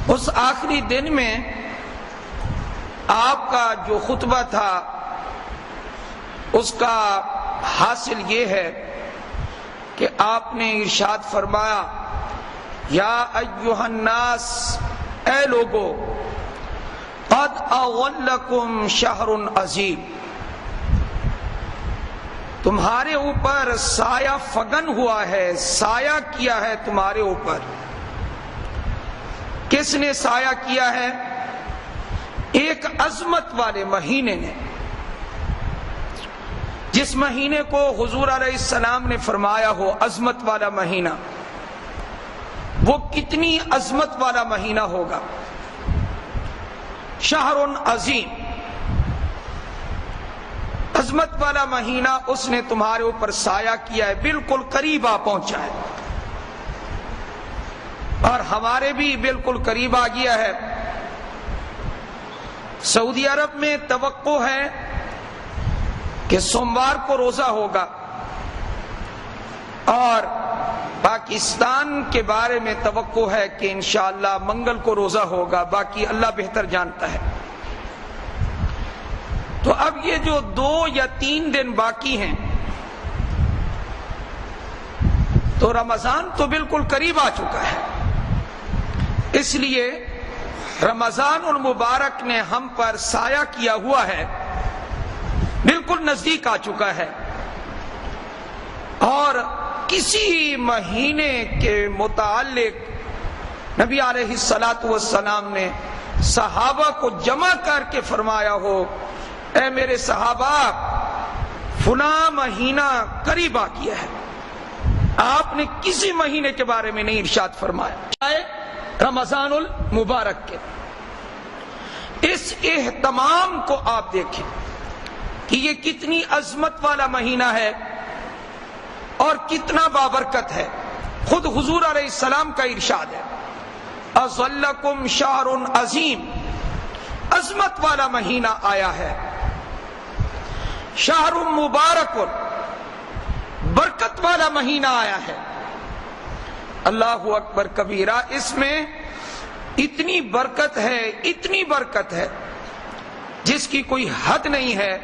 اس آخری دن میں آپ کا جو خطبہ تھا اس کا حاصل یہ ہے کہ آپ نے ارشاد فرمایا یا ایھا الناس، اے لوگو، قد اظلکم شہر عظیم، تمہارے اوپر سایہ فگن ہوا ہے، سایہ کیا ہے تمہارے اوپر۔ کس نے سایہ کیا ہے؟ ایک عظمت والے مہینے نے، جس مہینے کو حضور علیہ السلام نے فرمایا ہو عظمت والا مہینہ، وہ کتنی عظمت والا مہینہ ہوگا؟ شہر عظیم، عظمت والا مہینہ، اس نے تمہارے اوپر سایہ کیا ہے، بالکل قریب آ پہنچا ہے، اور ہمارے بھی بالکل قریب آ گیا ہے۔ سعودی عرب میں توقع ہے کہ سوموار کو روزہ ہوگا، اور پاکستان کے بارے میں توقع ہے کہ انشاءاللہ منگل کو روزہ ہوگا، باقی اللہ بہتر جانتا ہے۔ تو اب یہ جو 2 یا 3 دن باقی ہیں، تو رمضان تو بالکل قریب آ چکا ہے، اس لیے رمضان المبارک نے ہم پر سایہ کیا ہوا ہے، بالکل نزدیک آ چکا ہے، اور کسی مہینے کے متعلق نبی علیہ الصلاۃ والسلام نے صحابہ کو جمع کر کے فرمایا ہو، اے میرے صحابہ، فلاں مہینہ قریب آ گیا ہے۔ آپ نے کسی مہینے کے بارے میں نہیں ارشاد فرمایا، رمضان المبارک کے۔ اس اہتمام کو آپ دیکھیں کہ یہ کتنی عظمت والا مہینہ ہے اور کتنا بابرکت ہے۔ خود حضور علیہ السلام کا ارشاد ہے، اظلکم شہر عظیم، عظمت والا مہینہ آیا ہے، شہر مبارک، برکت والا مہینہ آیا ہے۔ اللہ اکبر کبیرہ، اس میں اتنی برکت ہے، اتنی برکت ہے جس کی کوئی حد نہیں ہے،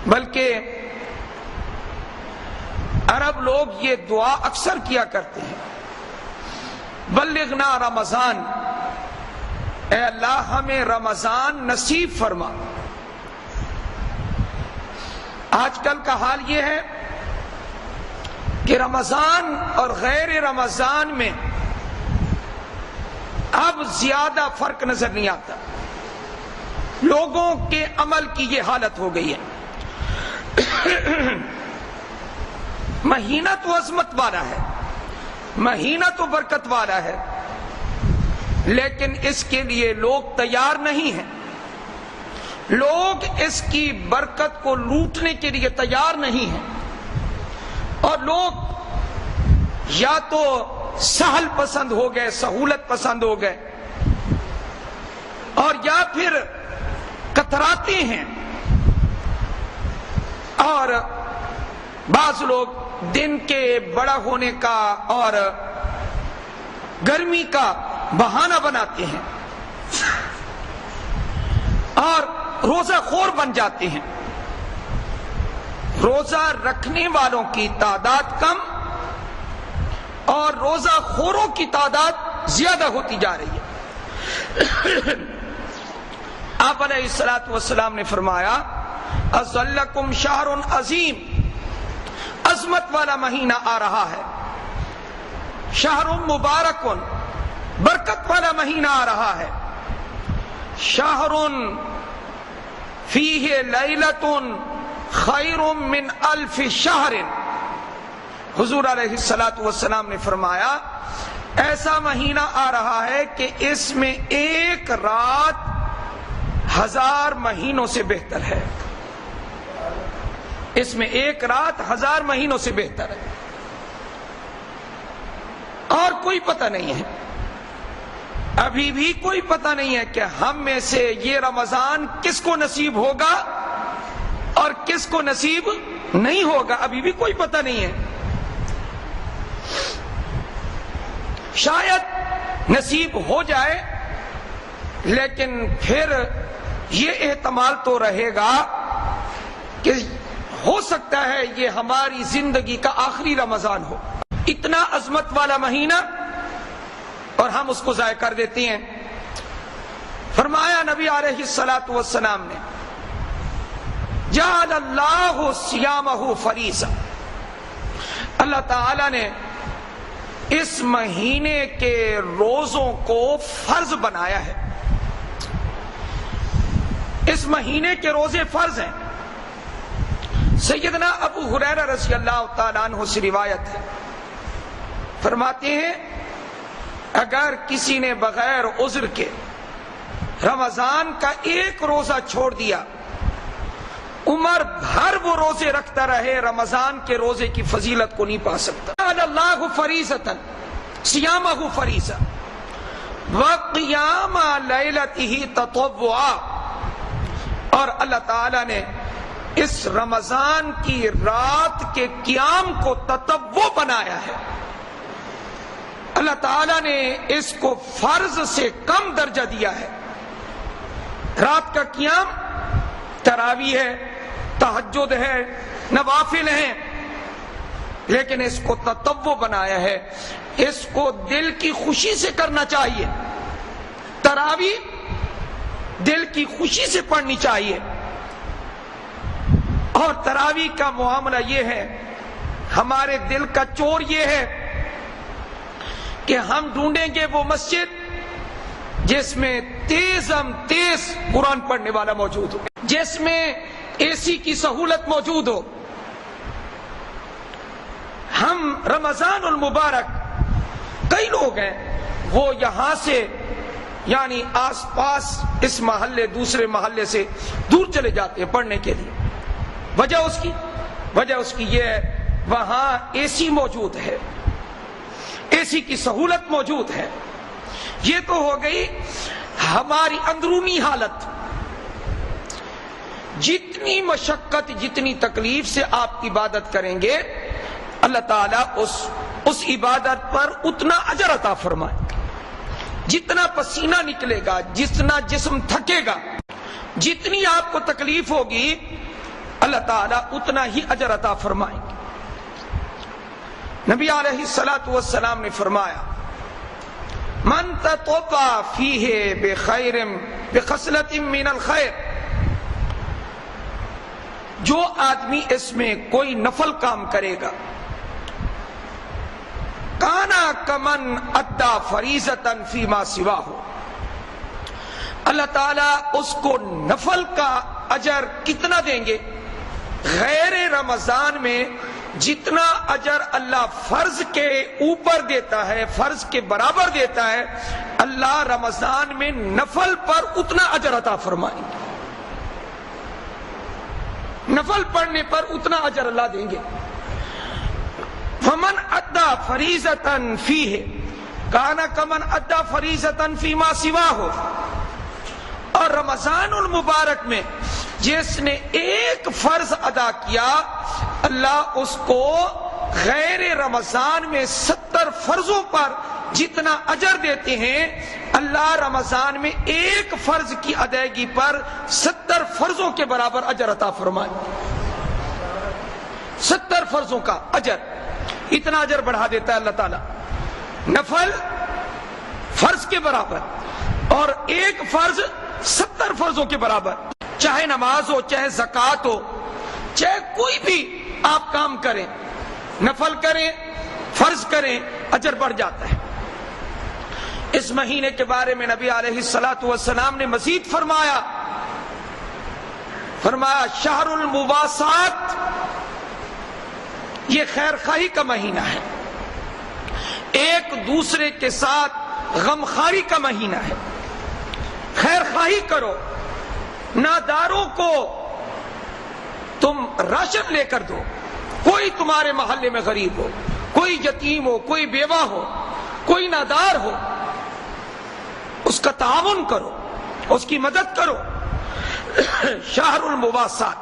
بلکہ عرب لوگ یہ دعا اکثر کیا کرتے ہیں، بلغنا رمضان، اے اللہ ہمیں رمضان نصیب فرما۔ آج کل کا حال یہ ہے کہ رمضان اور غیر رمضان میں اب زیادہ فرق نظر نہیں آتا، لوگوں کے عمل کی یہ حالت ہو گئی ہے۔ مہینہ تو عظمت والا ہے، مہینہ تو برکت والا ہے، لیکن اس کے لیے لوگ تیار نہیں ہیں، لوگ اس کی برکت کو لوٹنے کے لیے تیار نہیں ہیں، اور لوگ یا تو سہل پسند ہو گئے، سہولت پسند ہو گئے، اور یا پھر کتراتے ہیں، اور بعض لوگ دن کے بڑا ہونے کا اور گرمی کا بہانہ بناتے ہیں اور روزہ خور بن جاتے ہیں۔ روزہ رکھنے والوں کی تعداد کم اور روزہ خوروں کی تعداد زیادہ ہوتی جا رہی ہے۔ آپ علیہ الصلوۃ والسلام نے فرمایا اظلکم شہر عظیم، عظمت والا مہینہ آ رہا ہے، شہر مبارک، برکت والا مہینہ آ رہا ہے، شہر فیہ لیلۃ خیر من الف شہر۔ حضور علیہ الصلوۃ والسلام نے فرمایا ایسا مہینہ آ رہا ہے کہ اس میں ایک رات 1000 مہینوں سے بہتر ہے، اس میں ایک رات 1000 مہینوں سے بہتر ہے، اور کوئی پتہ نہیں ہے، ابھی بھی کوئی پتہ نہیں ہے کہ ہم میں سے یہ رمضان کس کو نصیب ہوگا اور کس کو نصیب نہیں ہوگا، ابھی بھی کوئی پتہ نہیں ہے۔ شاید نصیب ہو جائے، لیکن پھر یہ احتمال تو رہے گا کہ ہو سکتا ہے یہ ہماری زندگی کا آخری رمضان ہو۔ اتنا عظمت والا مہینہ اور ہم اس کو ضائع کر دیتے ہیں۔ فرمایا نبی علیہ الصلوۃ والسلام نے، جعل اللہ صیامہ فریضہ، اللہ تعالی نے اس مہینے کے روزوں کو فرض بنایا ہے۔ اس مہینے کے روزے فرض ہیں۔ سیدنا ابو ہریرہ رضی اللہ تعالیٰ عنہ سے روایت ہے، فرماتے ہیں اگر کسی نے بغیر عذر کے رمضان کا ایک روزہ چھوڑ دیا، عمر بھر وہ روزے رکھتا رہے، رمضان کے روزے کی فضیلت کو نہیں پا سکتا۔ اللہ فریضۃ صیامہ فریضہ وقیام لیلتہ تطوعا، اور اللہ تعالی نے اس رمضان کی رات کے قیام کو تطوع بنایا ہے۔ اللہ تعالیٰ نے اس کو فرض سے کم درجہ دیا ہے۔ رات کا قیام تراویح ہے، تہجد ہے، نوافل ہیں، لیکن اس کو تطوع بنایا ہے۔ اس کو دل کی خوشی سے کرنا چاہیے۔ تراویح دل کی خوشی سے پڑھنی چاہیے، اور تراویح کا معاملہ یہ ہے، ہمارے دل کا چور یہ ہے کہ ہم ڈھونڈیں گے وہ مسجد جس میں تیز قرآن پڑھنے والا موجود ہو، جس میں اے سی کی سہولت موجود ہو۔ ہم رمضان المبارک کئی لوگ ہیں وہ یہاں سے یعنی آس پاس اس محلے دوسرے محلے سے دور چلے جاتے ہیں پڑھنے کے لیے۔ وجہ اس کی یہ ہے وہاں اے سی موجود ہے، اے سی کی سہولت موجود ہے۔ یہ تو ہو گئی ہماری اندرونی حالت۔ جتنی مشقت جتنی تکلیف سے آپ عبادت کریں گے، اللہ تعالیٰ اس عبادت پر اتنا اجر عطا فرمائے۔ جتنا پسینہ نکلے گا، جتنا جسم تھکے گا، جتنی آپ کو تکلیف ہوگی، اللہ تعالیٰ اتنا ہی اجر عطا فرمائیں گے۔ نبی علیہ الصلوۃ والسلام نے فرمایا، من تطوع فیہ بخیر بخصلۃ من الخیر، جو آدمی اس میں کوئی نفل کام کرے گا، کانا کمن ادا فریضۃ فیما سواہ، اللہ تعالیٰ اس کو نفل کا اجر کتنا دیں گے؟ غیر رمضان میں جتنا اجر اللہ فرض کے اوپر دیتا ہے، فرض کے برابر دیتا ہے، اللہ رمضان میں نفل پر اتنا اجر عطا فرمائیں گے۔ نفل پڑھنے پر اتنا اجر اللہ دیں گے۔ فمن ادا فریضۃ فیہ کانا کمن ادا فریضۃ فیما سواہ، اور رمضان المبارک میں جس نے ایک فرض ادا کیا، اللہ اس کو غیر رمضان میں 70 فرضوں پر جتنا اجر دیتے ہیں، اللہ رمضان میں ایک فرض کی ادائیگی پر 70 فرضوں کے برابر اجر عطا فرمائے۔ 70 فرضوں کا اجر، اتنا اجر بڑھا دیتا ہے اللہ تعالیٰ۔ نفل فرض کے برابر اور ایک فرض 70 فرضوں کے برابر، چاہے نماز ہو، چاہے زکوٰۃ ہو، چاہے کوئی بھی آپ کام کریں، نفل کریں، فرض کریں، اجر بڑھ جاتا ہے۔ اس مہینے کے بارے میں نبی علیہ الصلوۃ والسلام نے مزید فرمایا شہر المواسات، یہ خیر خواہی کا مہینہ ہے، ایک دوسرے کے ساتھ غمخواری کا مہینہ ہے۔ خیر خواہی کرو، ناداروں کو تم راشن لے کر دو، کوئی تمہارے محلے میں غریب ہو، کوئی یتیم ہو، کوئی بیوہ ہو، کوئی نادار ہو، اس کا تعاون کرو، اس کی مدد کرو۔ شہر المواسات۔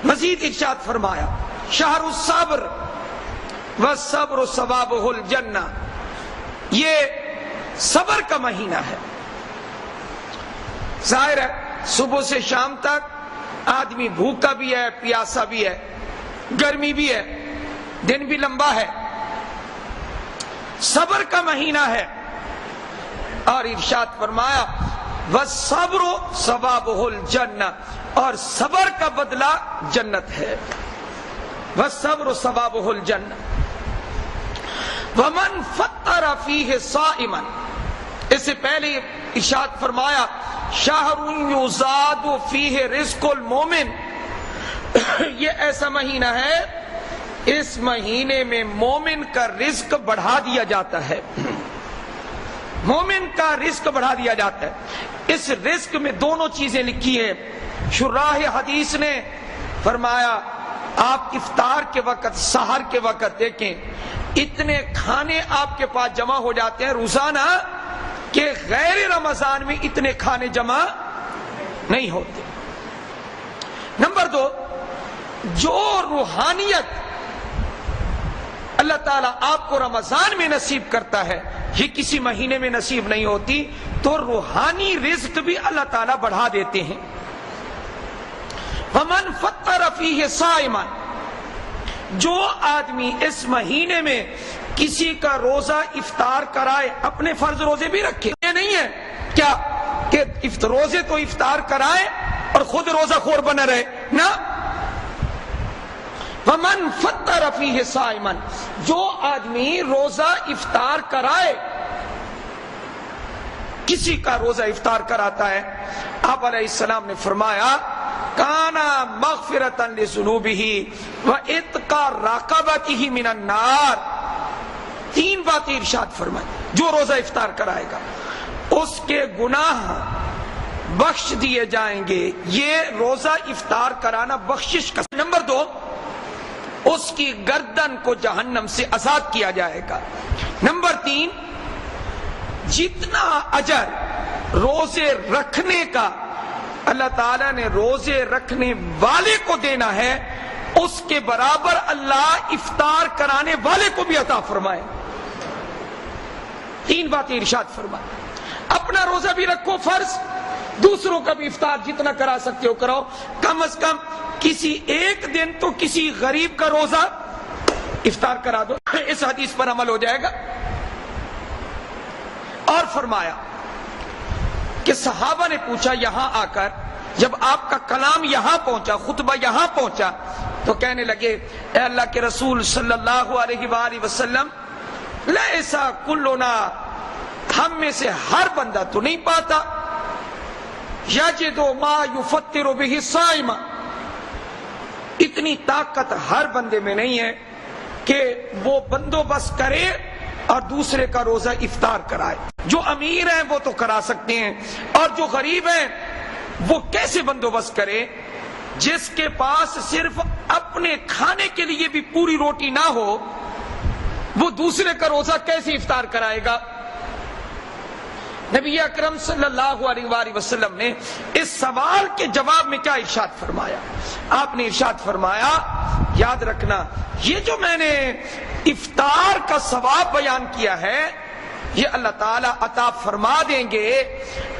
مزید ارشاد فرمایا شہر الصبر والصبر ثوابہ الجنہ، یہ صبر کا مہینہ ہے. ظاہر ہے صبح سے شام تک آدمی بھوکا بھی ہے، پیاسا بھی ہے، گرمی بھی ہے، دن بھی لمبا ہے، صبر کا مہینہ ہے. اور ارشاد فرمایا وَالصَّبْرُ ثَوَابُهُ الْجَنَّةُ، اور صبر کا بدلہ جنت ہے. وَالصَّبْرُ ثَوَابُهُ الْجَنَّةُ وَمَنْ فَطَّرَ فِيهِ صَائِمًا، اس سے پہلے ارشاد فرمایا شَهْرٌ يُزَادُ فِيهِ رِزْقُ الْمُؤْمِنِ، یہ ایسا مہینہ ہے اس مہینے میں مومن کا رزق بڑھا دیا جاتا ہے. مومن کا رزق بڑھا دیا جاتا ہے. اس رزق میں دونوں چیزیں لکھی ہیں. شراح حدیث نے فرمایا آپ افطار کے وقت، سحر کے وقت دیکھیں اتنے کھانے آپ کے پاس جمع ہو جاتے ہیں روزانہ کہ غیر رمضان میں اتنے کھانے جمع نہیں ہوتے. نمبر 2، جو روحانیت اللہ تعالیٰ آپ کو رمضان میں نصیب کرتا ہے یہ کسی مہینے میں نصیب نہیں ہوتی، تو روحانی رزق بھی اللہ تعالیٰ بڑھا دیتے ہیں. وَمَنْ فَطَّرَ فِيهِ صَائِمًا، جو آدمی اس مہینے میں کسی کا روزہ افطار کرائے، اپنے فرض روزے بھی رکھے، یہ نہیں ہے کیا کہ روزے تو افطار کرائے اور خود روزہ خور بنا رہے، نہ. وَمَنْ فَطَّرَ فِيهِ صَائِمًا، جو آدمی روزہ افطار کرائے، کسی کا روزہ افطار کراتا ہے، آپ علیہ السلام نے فرمایا کانا مغفرۃ لذنوبہ وعتق رقبتہ من النار. 3 باتیں ارشاد فرمائی. جو روزہ افطار کرائے گا اس کے گناہ بخش دیے جائیں گے. یہ روزہ افطار کرانا بخشش کا. نمبر 2، اس کی گردن کو جہنم سے آزاد کیا جائے گا. نمبر 3، جتنا اجر روزے رکھنے کا اللہ تعالیٰ نے روزے رکھنے والے کو دینا ہے اس کے برابر اللہ افطار کرانے والے کو بھی عطا فرمائے. 3 باتیں ارشاد فرمائے. اپنا روزہ بھی رکھو فرض، دوسروں کا بھی افطار جتنا کرا سکتے ہو کراؤ. کم از کم کسی ایک دن تو کسی غریب کا روزہ افطار کرا دو. اس حدیث پر عمل ہو جائے گا. اور فرمایا کہ صحابہ نے پوچھا یہاں آ کر، جب آپ کا کلام یہاں پہنچا، خطبہ یہاں پہنچا، تو کہنے لگے اے اللہ کے رسول صلی اللہ علیہ وآلہ وسلم لیسا کلنا، ہم میں سے ہر بندہ تو نہیں پاتا یجد ما یفطر بہ الصائم، اتنی طاقت ہر بندے میں نہیں ہے کہ وہ بندوبست کرے اور دوسرے کا روزہ افطار کرائے. جو امیر ہیں وہ تو کرا سکتے ہیں، اور جو غریب ہیں وہ کیسے بندوبست کرے؟ جس کے پاس صرف اپنے کھانے کے لیے بھی پوری روٹی نہ ہو وہ دوسرے کا روزہ کیسے افطار کرائے گا؟ نبی اکرم صلی اللہ علیہ وآلہ وسلم نے اس سوال کے جواب میں کیا ارشاد فرمایا؟ آپ نے ارشاد فرمایا یاد رکھنا یہ جو میں نے افطار کا ثواب بیان کیا ہے یہ اللہ تعالیٰ عطا فرما دیں گے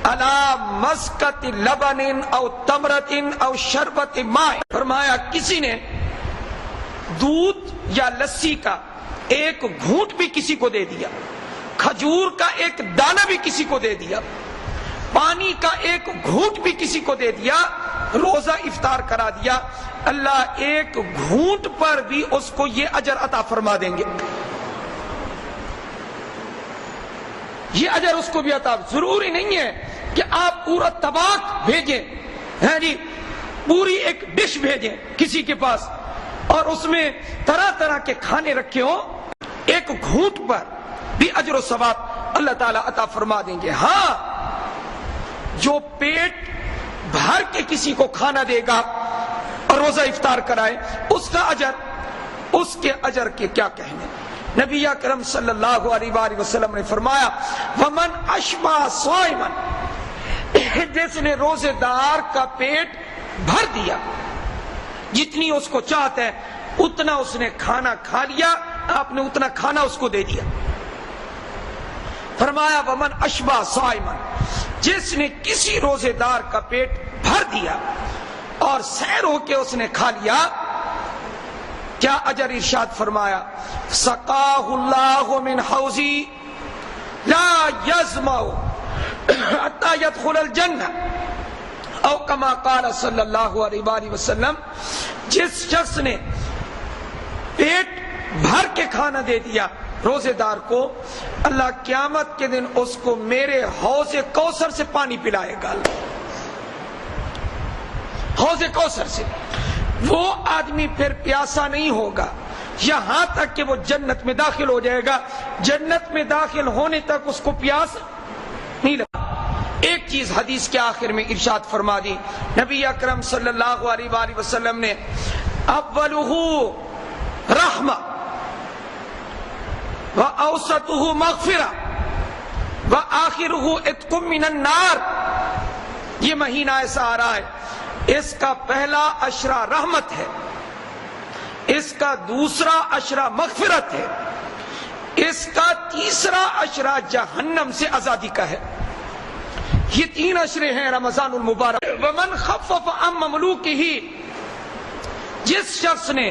علی مسکت لبن او تمرت او شربت ماء. فرمایا کسی نے دودھ یا لسی کا ایک گھونٹ بھی کسی کو دے دیا، کھجور کا ایک دانہ بھی کسی کو دے دیا، پانی کا ایک گھونٹ بھی کسی کو دے دیا، روزہ افطار کرا دیا، اللہ ایک گھونٹ پر بھی اس کو یہ اجر عطا فرما دیں گے. یہ اجر اس کو بھی عطا. ضروری نہیں ہے کہ آپ پورا طبق بھیجیں، جی پوری ایک ڈش بھیجیں کسی کے پاس اور اس میں طرح طرح کے کھانے رکھے ہوں، ایک گھونٹ پر بھی اجر و ثواب اللہ تعالیٰ عطا فرما دیں گے. ہاں جو پیٹ بھر کے کسی کو کھانا دے گا اور روزہ افطار کرائے اس کا اجر، اس کے اجر کے کیا کہنے. نبی اکرم صلی اللہ علیہ وآلہ وسلم نے فرمایا ومن اشبع صائما، جس نے روزے دار کا پیٹ بھر دیا، جتنی اس کو چاہت ہے اتنا اس نے کھانا کھا لیا، آپ نے اتنا کھانا اس کو دے دیا. فرمایا ومن اشبع صائما، جس نے کسی روزے دار کا پیٹ بھر دیا اور سیر ہو کے اس نے کھا لیا، کیا اجر ارشاد فرمایا سقاہ اللہ من حوضی لا یظمأ حتی یدخل الجنہ، او کما قال صلی اللہ علیہ وآلہ وسلم، جس شخص نے پیٹ بھر کے کھانا دے دیا روزے دار کو، اللہ قیامت کے دن اس کو میرے حوض کوثر سے پانی پلائے گا، حوض کوثر سے۔ وہ آدمی پھر پیاسا نہیں ہوگا یہاں تک کہ وہ جنت میں داخل ہو جائے گا، جنت میں داخل ہونے تک اس کو پیاس نہیں لگا۔ ایک چیز حدیث کے آخر میں ارشاد فرما دی نبی اکرم صلی اللہ علیہ وآلہ وسلم نے، اولہ رحمہ وَأَوْسَطُهُ مَغْفِرَةٌ وَآخِرُهُ عِتْقٌ مِّنَ النَّارِ۔ یہ مہینہ ایسا آ رہا ہے، اس کا پہلا عشرہ رحمت ہے، اس کا دوسرا عشرہ مغفرت ہے، اس کا تیسرا عشرہ جہنم سے آزادی کا ہے۔ یہ 3 عشرے ہیں رمضان المبارک۔ وَمَنْ خَفَّفَ عَن مَمْلُوكِهِ، جس شخص نے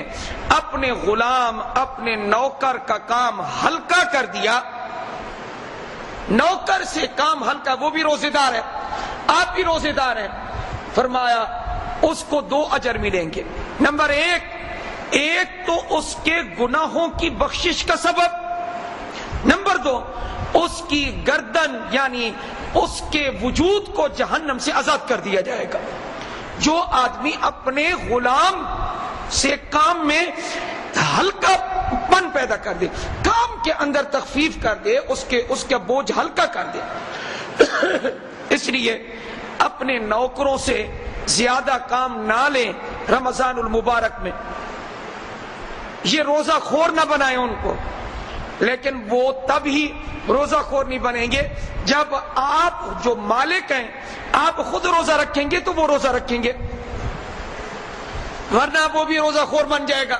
اپنے غلام اپنے نوکر کا کام ہلکا کر دیا، نوکر سے کام ہلکا، وہ بھی روزے دار ہے، آپ بھی روزے دار ہیں، فرمایا اس کو 2 اجر ملیں گے۔ نمبر 1 تو اس کے گناہوں کی بخشش کا سبب، نمبر 2 اس کی گردن یعنی اس کے وجود کو جہنم سے آزاد کر دیا جائے گا۔ جو آدمی اپنے غلام سے کام میں ہلکا پن پیدا کر دے، کام کے اندر تخفیف کر دے، اس کا بوجھ ہلکا کر دے، اس لیے اپنے نوکروں سے زیادہ کام نہ لیں رمضان المبارک میں۔ یہ روزہ خور نہ بنائیں ان کو، لیکن وہ تب ہی روزہ خور نہیں بنیں گے جب آپ جو مالک ہیں آپ خود روزہ رکھیں گے تو وہ روزہ رکھیں گے، ورنہ وہ بھی روزہ خور بن جائے گا۔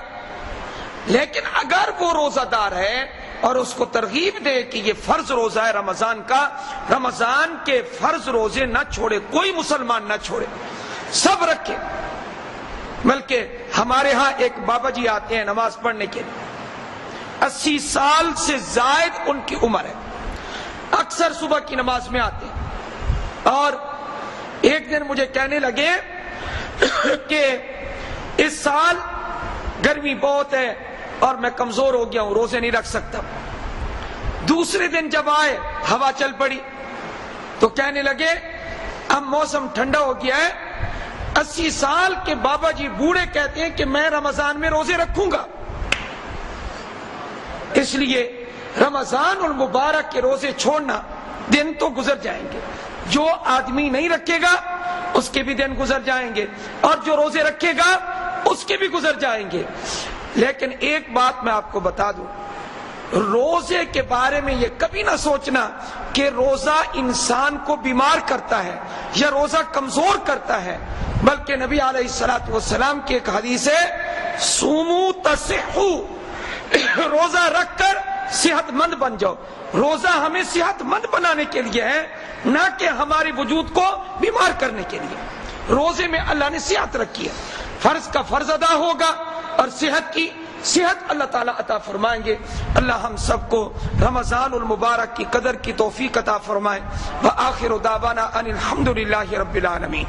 لیکن اگر وہ روزہ دار ہے اور اس کو ترغیب دے کہ یہ فرض روزہ ہے رمضان کا، رمضان کے فرض روزے نہ چھوڑے، کوئی مسلمان نہ چھوڑے، سب رکھے۔ بلکہ ہمارے ہاں ایک بابا جی آتے ہیں نماز پڑھنے کے لیے، 80 سال سے زائد ان کی عمر ہے، اکثر صبح کی نماز میں آتے ہیں، اور ایک دن مجھے کہنے لگے کہ اس سال گرمی بہت ہے اور میں کمزور ہو گیا ہوں، روزے نہیں رکھ سکتا۔ دوسرے دن جب آئے ہوا چل پڑی تو کہنے لگے اب موسم ٹھنڈا ہو گیا ہے، 80 سال کے بابا جی بوڑھے کہتے ہیں کہ میں رمضان میں روزے رکھوں گا۔ اس لیے رمضان المبارک کے روزے چھوڑنا، دن تو گزر جائیں گے، جو آدمی نہیں رکھے گا اس کے بھی دن گزر جائیں گے، اور جو روزے رکھے گا اس کے بھی گزر جائیں گے۔ لیکن ایک بات میں آپ کو بتا دوں، روزے کے بارے میں یہ کبھی نہ سوچنا کہ روزہ انسان کو بیمار کرتا ہے یا روزہ کمزور کرتا ہے، بلکہ نبی علیہ الصلوۃ والسلام کی ایک حدیث ہے صوموا تصحوا، روزہ رکھ کر صحت مند بن جاؤ۔ روزہ ہمیں صحت مند بنانے کے لیے ہے، نہ کہ ہمارے وجود کو بیمار کرنے کے لیے۔ روزے میں اللہ نے صحت رکھی ہے، فرض کا فرض ادا ہوگا اور صحت کی صحت اللہ تعالیٰ عطا فرمائیں گے۔ اللہ ہم سب کو رمضان المبارک کی قدر کی توفیق عطا فرمائے۔ وآخر دعوانا ان الحمد للہ رب العالمین۔